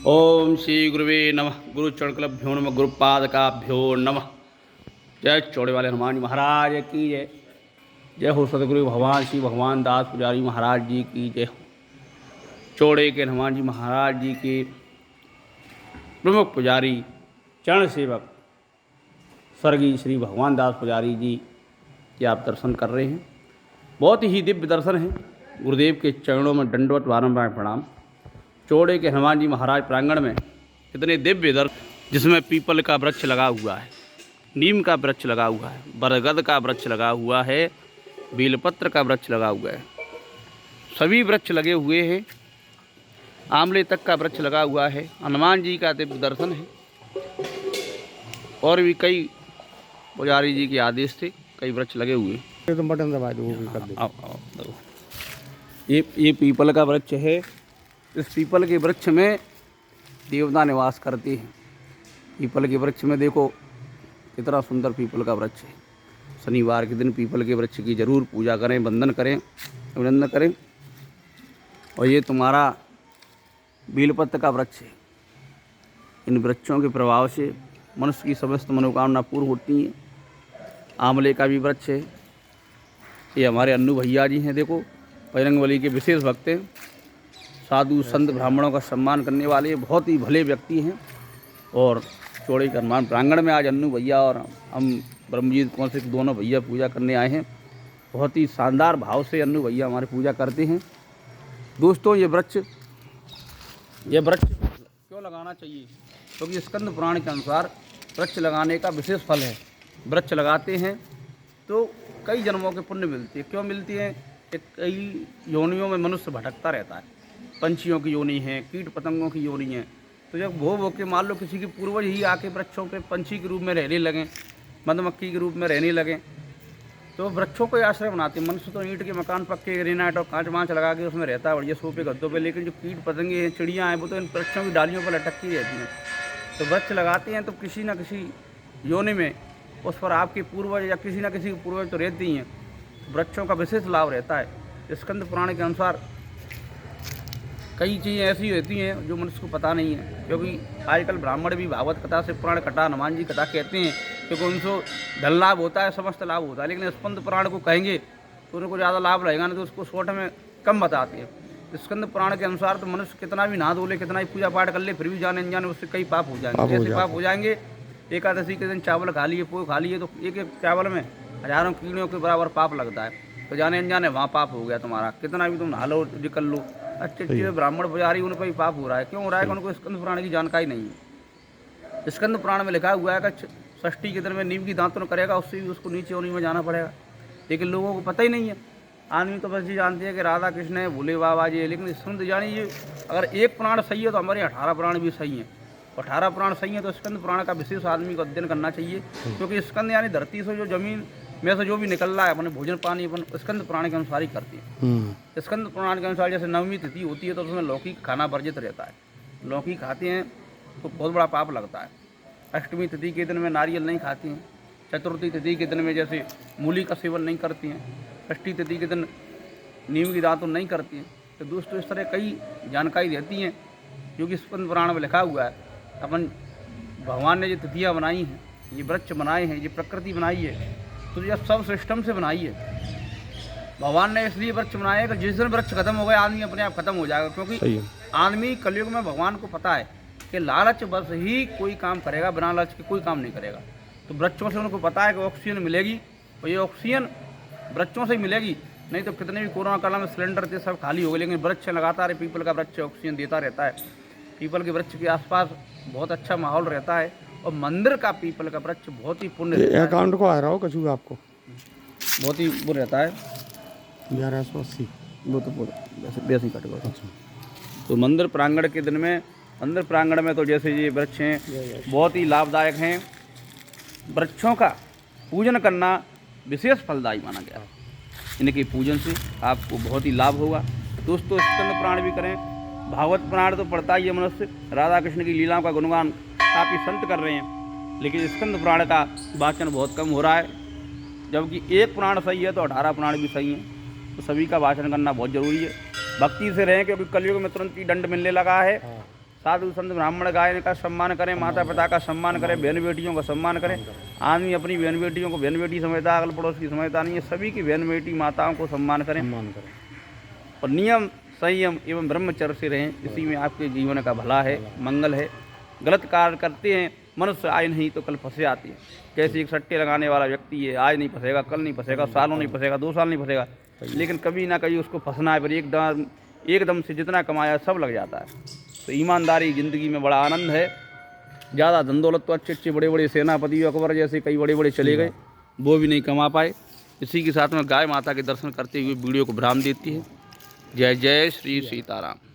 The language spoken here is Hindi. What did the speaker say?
ओम श्री गुरुवे नमः। गुरु चरणकलभ्यो नमः। गुरुपादकाभ्यो नमः। जय चौड़े वाले हनुमान जी महाराज की जय। जय हो सतगुरु भगवान श्री भगवान दास पुजारी महाराज जी की जय हो। चौड़े के हनुमान जी महाराज जी के प्रमुख पुजारी चरण सेवक स्वर्गीय श्री भगवान दास पुजारी जी के आप दर्शन कर रहे हैं। बहुत ही दिव्य दर्शन है। गुरुदेव के चरणों में दंडवत बारंबार प्रणाम। चौड़े के हनुमान जी महाराज प्रांगण में इतने दिव्य दर्शन, जिसमें पीपल का वृक्ष लगा हुआ है, नीम का वृक्ष लगा हुआ है, बरगद का वृक्ष लगा हुआ है, बेलपत्र का वृक्ष लगा हुआ है, सभी वृक्ष लगे हुए हैं। आंवले तक का वृक्ष लगा हुआ है। हनुमान जी का दिव्य दर्शन है। और भी कई पुजारी जी के आदेश थे, कई वृक्ष लगे हुए हैं। तो बटन दबा दो, वो भी कर दो। ये पीपल का वृक्ष है। इस पीपल के वृक्ष में देवता निवास करते हैं। पीपल के वृक्ष में देखो कितना सुंदर पीपल का वृक्ष है। शनिवार के दिन पीपल के वृक्ष की जरूर पूजा करें, वंदन करें, अभिनंदन करें। और ये तुम्हारा बेलपत्र का वृक्ष है। इन वृक्षों के प्रभाव से मनुष्य की समस्त मनोकामना पूर्ण होती हैं। आंवले का भी वृक्ष है। ये हमारे अन्नू भैया जी हैं। देखो बजरंगबली के विशेष भक्त हैं। साधु संत ब्राह्मणों का सम्मान करने वाले बहुत ही भले व्यक्ति हैं। और चौड़े के हनुमान प्रांगण में आज अन्नू भैया और हम ब्रह्मजीत कौन से दोनों भैया पूजा करने आए हैं। बहुत ही शानदार भाव से अन्नू भैया हमारे पूजा करते हैं। दोस्तों ये वृक्ष क्यों लगाना चाहिए? क्योंकि स्कंद पुराण के अनुसार वृक्ष लगाने का विशेष फल है। वृक्ष लगाते हैं तो कई जन्मों के पुण्य मिलती है। क्यों मिलती है? कई योनियों में मनुष्य भटकता रहता है। पंछियों की योनि है, कीट पतंगों की योनि है। तो जब भो के मान लो किसी के पूर्वज ही आके वृक्षों पे पंछी के रूप में रहने लगें, मधुमक्खी के रूप में रहने लगें, तो वृक्षों को आश्रय बनाते हैं। मनुष्य तो ईंट के मकान पक्के ग्रेनाइट और कांच वाँच लगा के उसमें रहता है बढ़िया सोफे गद्दों पे, लेकिन जो कीट पतंगे हैं, चिड़ियाँ हैं, वो तो इन वृक्षों की डालियों पर लटकती रहती हैं। तो वृक्ष लगाते हैं तो किसी न किसी योनि में उस पर आपके पूर्वज या किसी न किसी पूर्वज तो रहते ही हैं। वृक्षों का विशेष लाभ रहता है। स्कंद पुराण के अनुसार कई चीज़ें ऐसी होती हैं जो मनुष्य को पता नहीं है। क्योंकि आजकल ब्राह्मण भी भागवत कथा से पुराण कथा हनुमान जी कथा कहते हैं, क्योंकि उनको धन लाभ होता है, समस्त लाभ होता है। लेकिन स्कंद पुराण को कहेंगे तो उनको ज़्यादा लाभ रहेगा, नहीं तो उसको शॉर्ट में कम बताते हैं। स्कंद पुराण के अनुसार तो मनुष्य कितना भी नहा धो ले, कितना भी पूजा पाठ कर ले, फिर भी जाने अनजाने उससे कई पाप हो जाएंगे। ऐसे पाप हो जाएंगे। एकादशी के दिन चावल खा लिए, पोह खा लिए, तो एक एक चावल में हजारों कीड़ों के बराबर पाप लगता है। तो जाने अनजाने वहाँ पाप हो गया तुम्हारा। कितना भी तुम नहा लो, निकल लो, अच्छे ब्राह्मण पुजारी, उनको भी पाप हो रहा है। क्यों हो रहा है? कि उनको स्कंद पुराण की जानकारी नहीं है। स्कंद पुराण में लिखा हुआ है कि षष्ठी के दिन में नीम की दांतन करेगा, उससे भी उसको नीचे योनि में जाना पड़ेगा। लेकिन लोगों को पता ही नहीं है। आदमी तो बस ये जानते हैं कि राधा कृष्ण है, भोले बाबा जी है। लेकिन स्कंद जानिए, अगर एक पुराण सही है तो हमारे 18 पुराण भी सही हैं। 18 पुराण सही है तो स्कंद पुराण का विशेष आदमी को अध्ययन करना चाहिए। क्योंकि स्कंद यानी धरती से जो जमीन में से जो भी निकल रहा है, अपने भोजन पानी अपन स्कंद पुराण के अनुसार ही करती है। स्कंद पुराण के अनुसार जैसे नवमी तिथि होती है तो उसमें लौकी खाना वर्जित रहता है। लौकी खाते हैं तो बहुत बड़ा पाप लगता है। अष्टमी तिथि के दिन में नारियल नहीं खाती हैं। चतुर्थी तिथि के दिन में जैसे मूली का सेवन नहीं करती हैं। षष्ठी तिथि के दिन नीम की दातुन नहीं करती हैं। तो दोस्तों इस तरह कई जानकारी रहती हैं जो कि स्कंद पुराण में लिखा हुआ है। अपन भगवान ने जो तिथियाँ बनाई हैं, ये वृक्ष बनाए हैं, ये प्रकृति बनाई है, तो यह सब सिस्टम से बनाई है। भगवान ने इसलिए वृक्ष बनाए कि जिस दिन वृक्ष खत्म हो गया आदमी अपने आप खत्म हो जाएगा। क्योंकि आदमी कलयुग में भगवान को पता है कि लालच बस ही कोई काम करेगा, बिना लालच के कोई काम नहीं करेगा। तो वृक्षों से उनको पता है कि ऑक्सीजन मिलेगी, और ये ऑक्सीजन वृक्षों से ही मिलेगी। नहीं तो कितने भी कोरोना काल में सिलेंडर थे सब खाली हो गए। लेकिन वृक्ष लगातार पीपल का वृक्ष ऑक्सीजन देता रहता है। पीपल के वृक्ष के आसपास बहुत अच्छा माहौल रहता है। और मंदिर का पीपल का वृक्ष बहुत ही पुण्य रहता है। अकाउंट को आ रहा हो कछु आपको बहुत ही वो रहता है। 1180 वो तो वैसे ही कट गया। तो मंदिर प्रांगण के दिन में, मंदिर प्रांगण में तो जैसे ये वृक्ष हैं बहुत ही लाभदायक हैं। वृक्षों का पूजन करना विशेष फलदायी माना गया। इनके पूजन से आपको बहुत ही लाभ होगा। दोस्तों स्कंद पुराण भी करें। भागवत पुराण तो पढ़ता ही है मनुष्य, राधा कृष्ण की लीलाओं का गुणगान काफ़ी संत कर रहे हैं। लेकिन स्कंद पुराण का वाचन बहुत कम हो रहा है। जबकि एक पुराण सही है तो 18 पुराण भी सही हैं। तो सभी का वाचन करना बहुत ज़रूरी है। भक्ति से रहें, क्योंकि कलयुग में तुरंत ही दंड मिलने लगा है। साधु संत ब्राह्मण गाय का सम्मान करें, माता पिता का सम्मान करें, बहन बेटियों का सम्मान करें। आदमी अपनी बहन बेटियों को बहन बेटी समझता, अगल पड़ोस की समझता नहीं है। सभी की बहन बेटी माताओं को सम्मान करें और नियम संयम एवं ब्रह्मचर्य से रहें। इसी में आपके जीवन का भला है, मंगल है। गलत कार्य करते हैं, मनुष्य आज नहीं तो कल फंसे आते हैं। कैसे एक सट्टे लगाने वाला व्यक्ति है, आज नहीं फंसेगा, कल नहीं फंसेगा, सालों नहीं फंसेगा, 2 साल नहीं फंसेगा, लेकिन कभी ना कभी उसको फंसना है। पर एकदम से जितना कमाया सब लग जाता है। तो ईमानदारी ज़िंदगी में बड़ा आनंद है। ज़्यादा धन दौलत तो अच्छे बड़े बड़े सेनापति अकबर जैसे कई बड़े चले गए, वो भी नहीं कमा पाए। इसी के साथ में गाय माता के दर्शन करते हुए वीडियो को विराम देती है। जय जय श्री सीताराम।